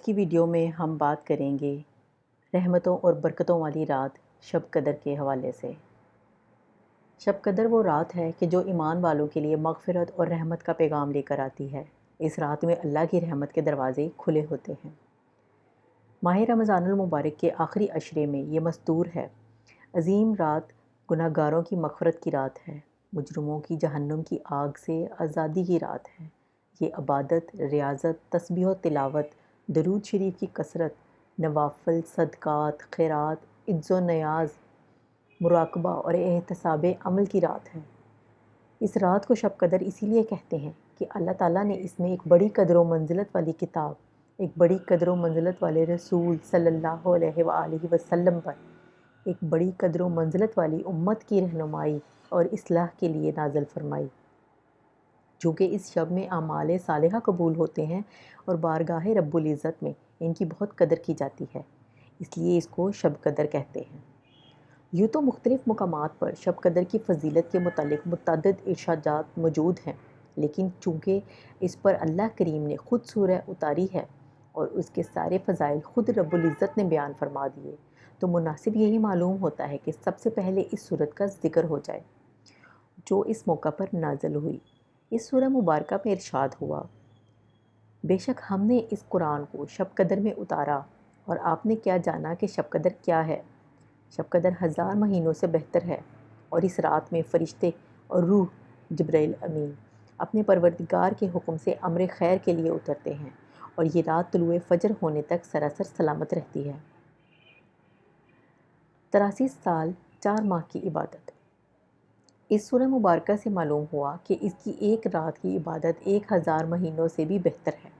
کی ویڈیو میں ہم بات کریں گے رحمتوں اور برکتوں والی رات شب قدر کے حوالے سے۔ شب قدر وہ رات ہے کہ جو ایمان والوں کے لیے مغفرت اور رحمت کا پیغام لے کر آتی ہے۔ اس رات میں اللہ کی رحمت کے دروازے کھلے ہوتے ہیں۔ ماہ رمضان المبارک کے آخری عشرے میں یہ مستور ہے۔ عظیم رات گناہگاروں کی مغفرت کی رات ہے، مجرموں کی جہنم کی آگ سے آزادی کی رات ہے۔ یہ عبادت، ریاضت، تسبیح و تلاوت، درود شریف کی کثرت، نوافل، صدقات، خیرات، عز و نیاز، مراقبہ اور احتساب عمل کی رات ہے۔ اس رات کو شب قدر اسی لیے کہتے ہیں کہ اللہ تعالیٰ نے اس میں ایک بڑی قدر و منزلت والی کتاب، ایک بڑی قدر و منزلت والے رسول صلی اللہ علیہ وآلہ وسلم پر ایک بڑی قدر و منزلت والی امت کی رہنمائی اور اصلاح کے لیے نازل فرمائی۔ چونکہ اس شب میں اعمال صالحہ قبول ہوتے ہیں اور بارگاہ رب العزت میں ان کی بہت قدر کی جاتی ہے، اس لیے اس کو شب قدر کہتے ہیں۔ یوں تو مختلف مقامات پر شب قدر کی فضیلت کے متعلق متعدد ارشادات موجود ہیں، لیکن چونکہ اس پر اللہ کریم نے خود سورہ اتاری ہے اور اس کے سارے فضائل خود رب العزت نے بیان فرما دیے، تو مناسب یہی معلوم ہوتا ہے کہ سب سے پہلے اس سورت کا ذکر ہو جائے جو اس موقع پر نازل ہوئی۔ اس سورہ مبارکہ میں ارشاد ہوا، بے شک ہم نے اس قرآن کو شب قدر میں اتارا اور آپ نے کیا جانا کہ شب قدر کیا ہے؟ شب قدر 1000 مہینوں سے بہتر ہے، اور اس رات میں فرشتے اور روح جبرائیل امین اپنے پروردگار کے حکم سے امر خیر کے لیے اترتے ہیں، اور یہ رات طلوع فجر ہونے تک سراسر سلامت رہتی ہے۔ 83 سال 4 ماہ کی عبادت۔ اس سورہ مبارکہ سے معلوم ہوا کہ اس کی ایک رات کی عبادت 1000 مہینوں سے بھی بہتر ہے۔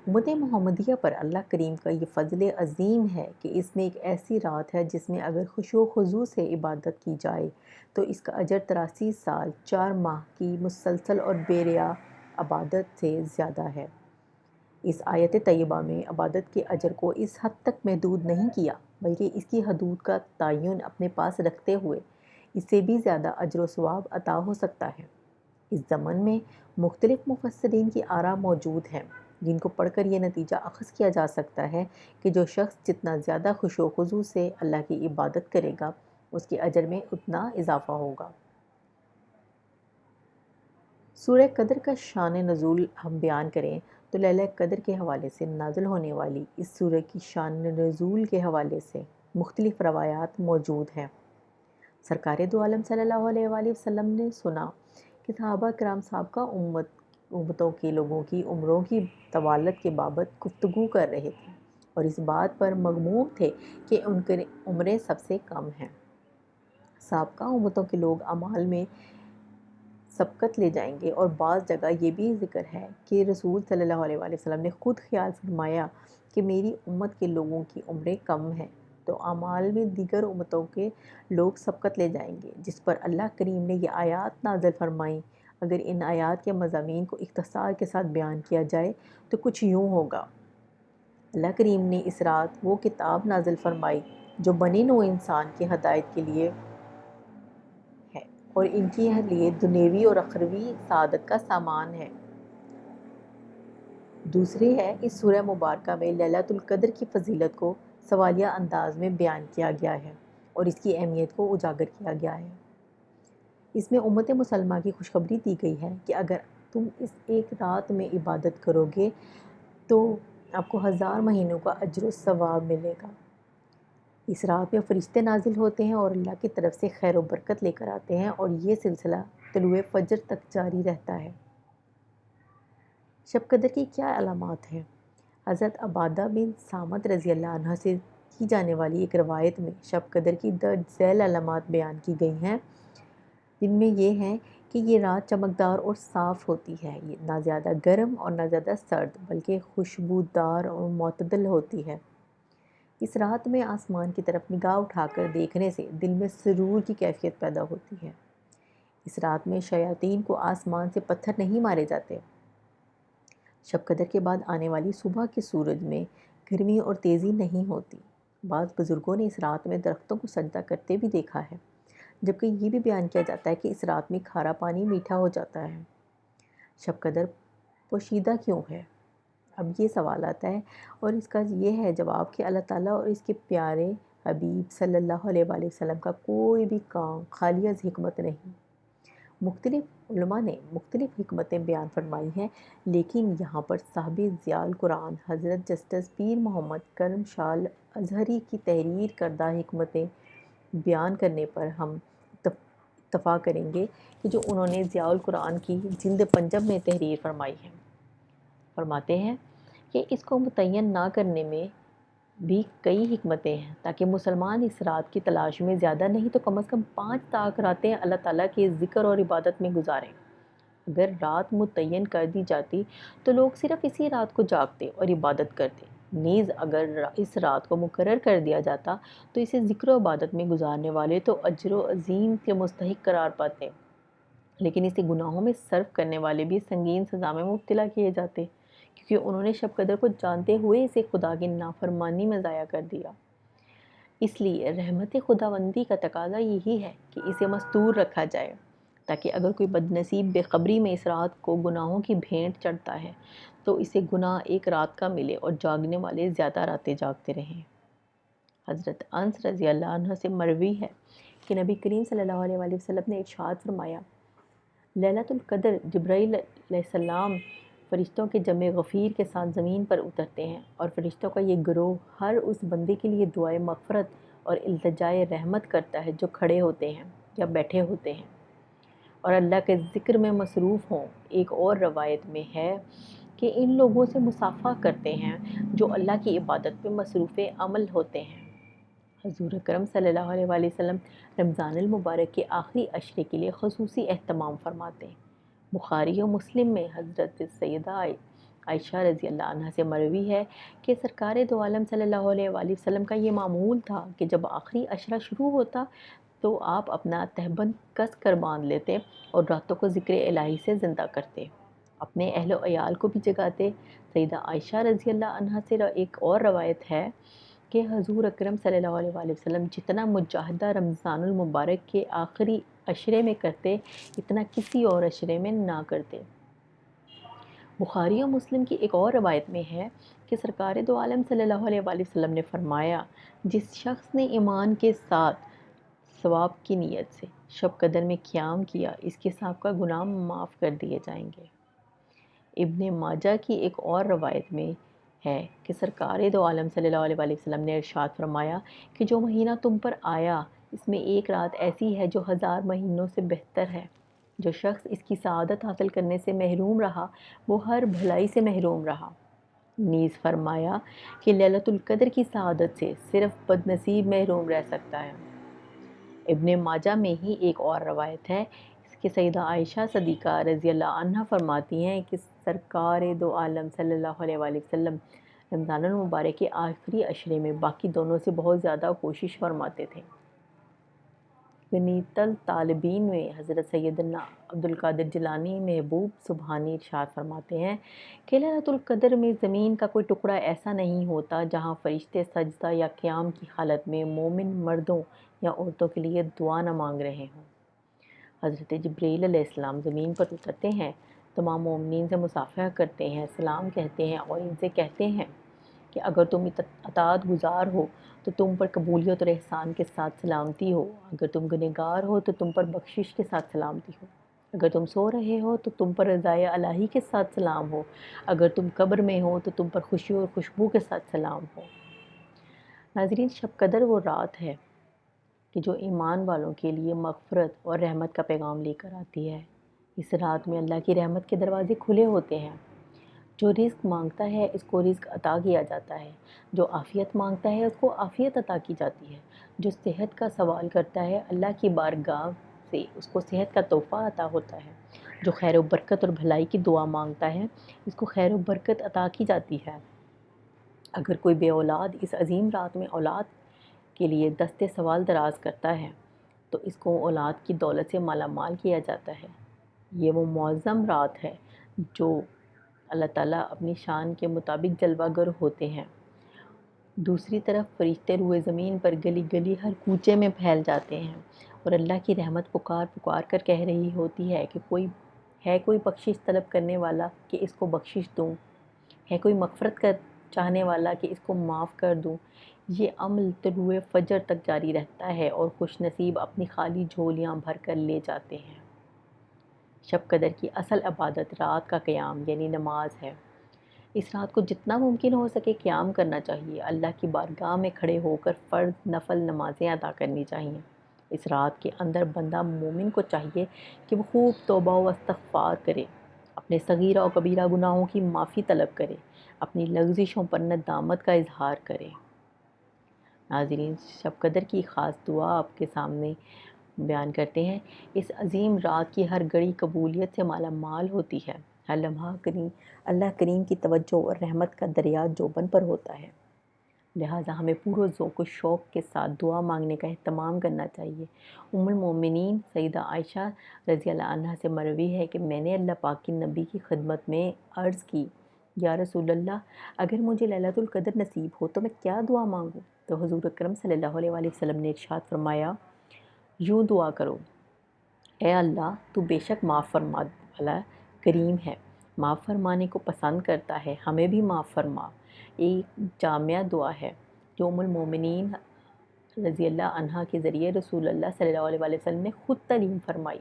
امت محمدیہ پر اللہ کریم کا یہ فضل عظیم ہے کہ اس میں ایک ایسی رات ہے جس میں اگر خشوع و خضوع سے عبادت کی جائے تو اس کا اجر 83 سال 4 ماہ کی مسلسل اور بے ریا عبادت سے زیادہ ہے۔ اس آیت طیبہ میں عبادت کے اجر کو اس حد تک محدود نہیں کیا، بلکہ اس کی حدود کا تعین اپنے پاس رکھتے ہوئے اس سے بھی زیادہ اجر و ثواب عطا ہو سکتا ہے۔ اس ضمن میں مختلف مفسرین کی آراء موجود ہیں، جن کو پڑھ کر یہ نتیجہ اخذ کیا جا سکتا ہے کہ جو شخص جتنا زیادہ خشوع و خضوع سے اللہ کی عبادت کرے گا، اس کے اجر میں اتنا اضافہ ہوگا۔ سورہ قدر کا شان نزول ہم بیان کریں تو لیلہ قدر کے حوالے سے نازل ہونے والی اس سورہ کی شان نزول کے حوالے سے مختلف روایات موجود ہیں۔ سرکار دو عالم صلی اللہ علیہ وآلہ وسلم نے سنا کہ صحابہ کرام سابقہ امتوں کے لوگوں کی عمروں کی طوالت کے بابت گفتگو کر رہے تھے اور اس بات پر مغموم تھے کہ ان کی عمریں سب سے کم ہیں۔ سابقہ امتوں کے لوگ اعمال میں سبقت لے جائیں گے، اور بعض جگہ یہ بھی ذکر ہے کہ رسول صلی اللہ علیہ وآلہ وسلم نے خود خیال فرمایا کہ میری امت کے لوگوں کی عمریں کم ہیں تو اعمال میں دیگر امتوں کے لوگ سبقت لے جائیں گے، جس پر اللہ کریم نے یہ آیات نازل فرمائیں۔ اگر ان آیات کے مضامین کو اختصار کے ساتھ بیان کیا جائے تو کچھ یوں ہوگا۔ اللہ کریم نے اس رات وہ کتاب نازل فرمائی جو بنی نوع انسان کی ہدایت کے لیے ہے اور ان کے لیے دنیوی اور اخروی سعادت کا سامان ہے۔ دوسری ہے، اس سورہ مبارکہ میں لیلۃ القدر کی فضیلت کو سوالیہ انداز میں بیان کیا گیا ہے اور اس کی اہمیت کو اجاگر کیا گیا ہے۔ اس میں امت مسلمہ کی خوشخبری دی گئی ہے کہ اگر تم اس ایک رات میں عبادت کرو گے تو آپ کو 1000 مہینوں کا اجر و ثواب ملے گا۔ اس رات میں فرشتے نازل ہوتے ہیں اور اللہ کی طرف سے خیر و برکت لے کر آتے ہیں، اور یہ سلسلہ طلوع فجر تک جاری رہتا ہے۔ شب قدر کی کیا علامات ہیں؟ حضرت عبادہ بن صامت رضی اللہ عنہ سے کی جانے والی ایک روایت میں شب قدر کی درج ذیل علامات بیان کی گئی ہیں، جن میں یہ ہیں کہ یہ رات چمکدار اور صاف ہوتی ہے، یہ نہ زیادہ گرم اور نہ زیادہ سرد، بلکہ خوشبودار اور معتدل ہوتی ہے۔ اس رات میں آسمان کی طرف نگاہ اٹھا کر دیکھنے سے دل میں سرور کی کیفیت پیدا ہوتی ہے۔ اس رات میں شیاطین کو آسمان سے پتھر نہیں مارے جاتے۔ شب قدر کے بعد آنے والی صبح کے سورج میں گرمی اور تیزی نہیں ہوتی۔ بعض بزرگوں نے اس رات میں درختوں کو سجدہ کرتے بھی دیکھا ہے، جبکہ یہ بھی بیان کیا جاتا ہے کہ اس رات میں کھارا پانی میٹھا ہو جاتا ہے۔ شب قدر پوشیدہ کیوں ہے؟ اب یہ سوال آتا ہے اور اس کا یہ ہے جواب کہ اللہ تعالیٰ اور اس کے پیارے حبیب صلی اللہ علیہ وآلہ وسلم کا کوئی بھی کام خالی از حکمت نہیں۔ مختلف علماء نے مختلف حکمتیں بیان فرمائی ہیں، لیکن یہاں پر صاحب ضیاء القرآن حضرت جسٹس پیر محمد کرم شال ازہری کی تحریر کردہ حکمتیں بیان کرنے پر ہم اتفاق کریں گے کہ جو انہوں نے ضیاء القرآن کی جلد پنجم میں تحریر فرمائی ہے۔ فرماتے ہیں کہ اس کو متعین نہ کرنے میں بھی کئی حکمتیں ہیں تاکہ مسلمان اس رات کی تلاش میں زیادہ نہیں تو کم از کم 5 تاک راتیں اللہ تعالیٰ کے ذکر اور عبادت میں گزاریں۔ اگر رات متعین کر دی جاتی تو لوگ صرف اسی رات کو جاگتے اور عبادت کرتے، نیز اگر اس رات کو مقرر کر دیا جاتا تو اسے ذکر و عبادت میں گزارنے والے تو اجر و عظیم کے مستحق قرار پاتے، لیکن اسے گناہوں میں صرف کرنے والے بھی سنگین سزا میں مبتلا کیے جاتے، کیونکہ انہوں نے شب قدر کو جانتے ہوئے اسے خدا کی نافرمانی میں ضائع کر دیا۔ اس لیے رحمت خداوندی کا تقاضا یہی ہے کہ اسے مستور رکھا جائے، تاکہ اگر کوئی بدنصیب بے خبری میں اس رات کو گناہوں کی بھینٹ چڑھتا ہے تو اسے گناہ ایک رات کا ملے اور جاگنے والے زیادہ راتیں جاگتے رہیں۔ حضرت انس رضی اللہ عنہ سے مروی ہے کہ نبی کریم صلی اللہ علیہ وآلہ وسلم نے ارشاد فرمایا، لیلۃ القدر جبرائیل علیہ السلام فرشتوں کے جمع غفیر کے ساتھ زمین پر اترتے ہیں، اور فرشتوں کا یہ گروہ ہر اس بندے کے لیے دعائے مغفرت اور التجائے رحمت کرتا ہے جو کھڑے ہوتے ہیں یا بیٹھے ہوتے ہیں اور اللہ کے ذکر میں مصروف ہوں۔ ایک اور روایت میں ہے کہ ان لوگوں سے مصافحہ کرتے ہیں جو اللہ کی عبادت میں مصروف عمل ہوتے ہیں۔ حضور اکرم صلی اللہ علیہ وآلہ وسلم رمضان المبارک کے آخری عشرے کے لیے خصوصی اہتمام فرماتے ہیں۔ بخاری و مسلم میں حضرت سیدہ عائشہ رضی اللہ عنہ سے مروی ہے کہ سرکار دو عالم صلی اللہ علیہ وآلہ وسلم کا یہ معمول تھا کہ جب آخری عشرہ شروع ہوتا تو آپ اپنا تہبند کس کر باندھ لیتے اور راتوں کو ذکر الہی سے زندہ کرتے، اپنے اہل و عیال کو بھی جگاتے۔ سیدہ عائشہ رضی اللہ عنہ سے ایک اور روایت ہے کہ حضور اکرم صلی اللہ علیہ وآلہ وسلم جتنا مجاہدہ رمضان المبارک کے آخری عشرے میں کرتے اتنا کسی اور عشرے میں نہ کرتے۔ بخاری و مسلم کی ایک اور روایت میں ہے کہ سرکار دو عالم صلی اللہ علیہ وآلہ وسلم نے فرمایا، جس شخص نے ایمان کے ساتھ ثواب کی نیت سے شب قدر میں قیام کیا، اس کے سابقہ گناہ معاف کر دیے جائیں گے۔ ابن ماجہ کی ایک اور روایت میں ہے کہ سرکار دو عالم صلی اللہ علیہ وآلہ وسلم نے ارشاد فرمایا کہ جو مہینہ تم پر آیا اس میں ایک رات ایسی ہے جو 1000 مہینوں سے بہتر ہے۔ جو شخص اس کی سعادت حاصل کرنے سے محروم رہا وہ ہر بھلائی سے محروم رہا۔ نیز فرمایا کہ لیلۃ القدر کی سعادت سے صرف بدنصیب محروم رہ سکتا ہے۔ ابن ماجہ میں ہی ایک اور روایت ہے کہ سیدہ عائشہ صدیقہ رضی اللہ عنہ فرماتی ہیں کہ سرکار دو عالم صلی اللہ علیہ وآلہ وسلم رمضان المبارک کے آخری عشرے میں باقی دونوں سے بہت زیادہ کوشش فرماتے تھے۔ غنیۃ الطالبین میں حضرت سیدنا عبد القادر جیلانی محبوب سبحانی ارشاد فرماتے ہیں کہ لیلۃ القدر میں زمین کا کوئی ٹکڑا ایسا نہیں ہوتا جہاں فرشتے سجدہ یا قیام کی حالت میں مومن مردوں یا عورتوں کے لیے دعا نہ مانگ رہے ہوں۔ حضرت جبرائیل علیہ السلام زمین پر اترتے ہیں، تمام مومنین سے مصافحہ کرتے ہیں، سلام کہتے ہیں اور ان سے کہتے ہیں کہ اگر تم اطاعت گزار ہو تو تم پر قبولیت اور احسان کے ساتھ سلامتی ہو، اگر تم گنہگار ہو تو تم پر بخشش کے ساتھ سلامتی ہو، اگر تم سو رہے ہو تو تم پر رضائے الہی کے ساتھ سلام ہو، اگر تم قبر میں ہو تو تم پر خوشی اور خوشبو کے ساتھ سلام ہو۔ ناظرین، شب قدر وہ رات ہے کہ جو ایمان والوں کے لیے مغفرت اور رحمت کا پیغام لے کر آتی ہے۔ اس رات میں اللہ کی رحمت کے دروازے کھلے ہوتے ہیں۔ جو رزق مانگتا ہے اس کو رزق عطا کیا جاتا ہے، جو عافیت مانگتا ہے اس کو عافیت عطا کی جاتی ہے، جو صحت کا سوال کرتا ہے اللہ کی بارگاہ سے اس کو صحت کا تحفہ عطا ہوتا ہے، جو خیر و برکت اور بھلائی کی دعا مانگتا ہے اس کو خیر و برکت عطا کی جاتی ہے۔ اگر کوئی بے اولاد اس عظیم رات میں اولاد کے لیے دست سوال دراز کرتا ہے تو اس کو اولاد کی دولت سے مالا مال کیا جاتا ہے۔ یہ وہ معظم رات ہے جو اللہ تعالیٰ اپنی شان کے مطابق جلوہ گر ہوتے ہیں۔ دوسری طرف فرشتے روئے زمین پر گلی گلی ہر کوچے میں پھیل جاتے ہیں اور اللہ کی رحمت پکار پکار کر کہہ رہی ہوتی ہے کہ کوئی بخشش طلب کرنے والا کہ اس کو بخشش دوں، ہے کوئی مغفرت کا چاہنے والا کہ اس کو معاف کر دوں؟ یہ عمل طلوع فجر تک جاری رہتا ہے اور خوش نصیب اپنی خالی جھولیاں بھر کر لے جاتے ہیں۔ شب قدر کی اصل عبادت رات کا قیام یعنی نماز ہے۔ اس رات کو جتنا ممکن ہو سکے قیام کرنا چاہیے۔ اللہ کی بارگاہ میں کھڑے ہو کر فرض نفل نمازیں ادا کرنی چاہیے۔ اس رات کے اندر بندہ مومن کو چاہیے کہ وہ خوب توبہ و استغفار کرے، اپنے صغیرہ و کبیرہ گناہوں کی معافی طلب کرے، اپنی لغزشوں پر ندامت کا اظہار کرے۔ ناظرین، شب قدر کی خاص دعا آپ کے سامنے بیان کرتے ہیں۔ اس عظیم رات کی ہر گھڑی قبولیت سے مالا مال ہوتی ہے۔ ہر لمحہ اللہ کریم کی توجہ اور رحمت کا دریا جوبن پر ہوتا ہے، لہٰذا ہمیں پورے ذوق و شوق کے ساتھ دعا مانگنے کا اہتمام کرنا چاہیے۔ ام المومنین سیدہ عائشہ رضی اللہ عنہا سے مروی ہے کہ میں نے اللہ پاک کے نبی کی خدمت میں عرض کی، یا رسول اللہ، اگر مجھے لیلۃ القدر نصیب ہو تو میں کیا دعا مانگوں؟ تو حضور اکرم صلی اللہ علیہ وآلہ وسلم نے ارشاد فرمایا، یوں دعا کرو، اے اللہ تو بے شک معاف فرما والا کریم ہے، معاف فرمانے کو پسند کرتا ہے، ہمیں بھی معاف فرما۔ ایک جامعہ دعا ہے جو ام المومنین رضی اللہ عنہا کے ذریعے رسول اللہ صلی اللہ علیہ وآلہ وسلم نے خود تعلیم فرمائی۔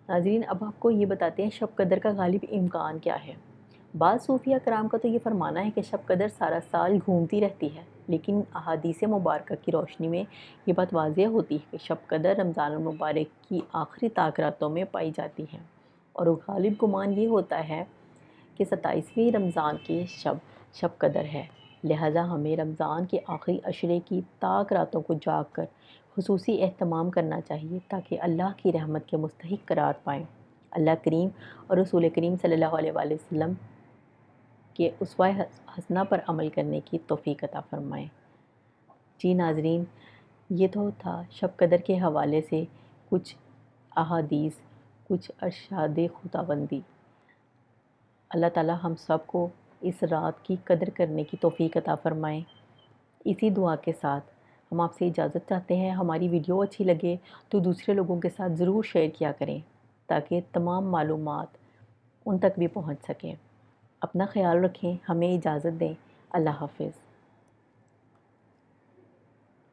ناظرین، اب آپ کو یہ بتاتے ہیں شب قدر کا غالب امکان کیا ہے۔ بعض صوفیہ کرام کا تو یہ فرمانا ہے کہ شب قدر سارا سال گھومتی رہتی ہے، لیکن احادیث مبارکہ کی روشنی میں یہ بات واضح ہوتی ہے کہ شب قدر رمضان المبارک کی آخری طاق راتوں میں پائی جاتی ہے، اور غالب گمان یہ ہوتا ہے کہ 27ویں رمضان کی شب قدر ہے، لہٰذا ہمیں رمضان کے آخری عشرے کی طاق راتوں کو جاگ کر خصوصی اہتمام کرنا چاہیے تاکہ اللہ کی رحمت کے مستحق قرار پائیں، اللہ کریم اور رسول کریم صلی اللہ علیہ وآلہ وسلم کے اسوہ حسنہ پر عمل کرنے کی توفیق عطا فرمائیں۔ جی ناظرین، یہ تو تھا شب قدر کے حوالے سے کچھ احادیث، کچھ ارشاد خداوندی۔ اللہ تعالی ہم سب کو اس رات کی قدر کرنے کی توفیق عطا فرمائیں۔ اسی دعا کے ساتھ ہم آپ سے اجازت چاہتے ہیں۔ ہماری ویڈیو اچھی لگے تو دوسرے لوگوں کے ساتھ ضرور شیئر کیا کریں تاکہ تمام معلومات ان تک بھی پہنچ سکیں۔ اپنا خیال رکھیں، ہمیں اجازت دیں۔ اللہ حافظ۔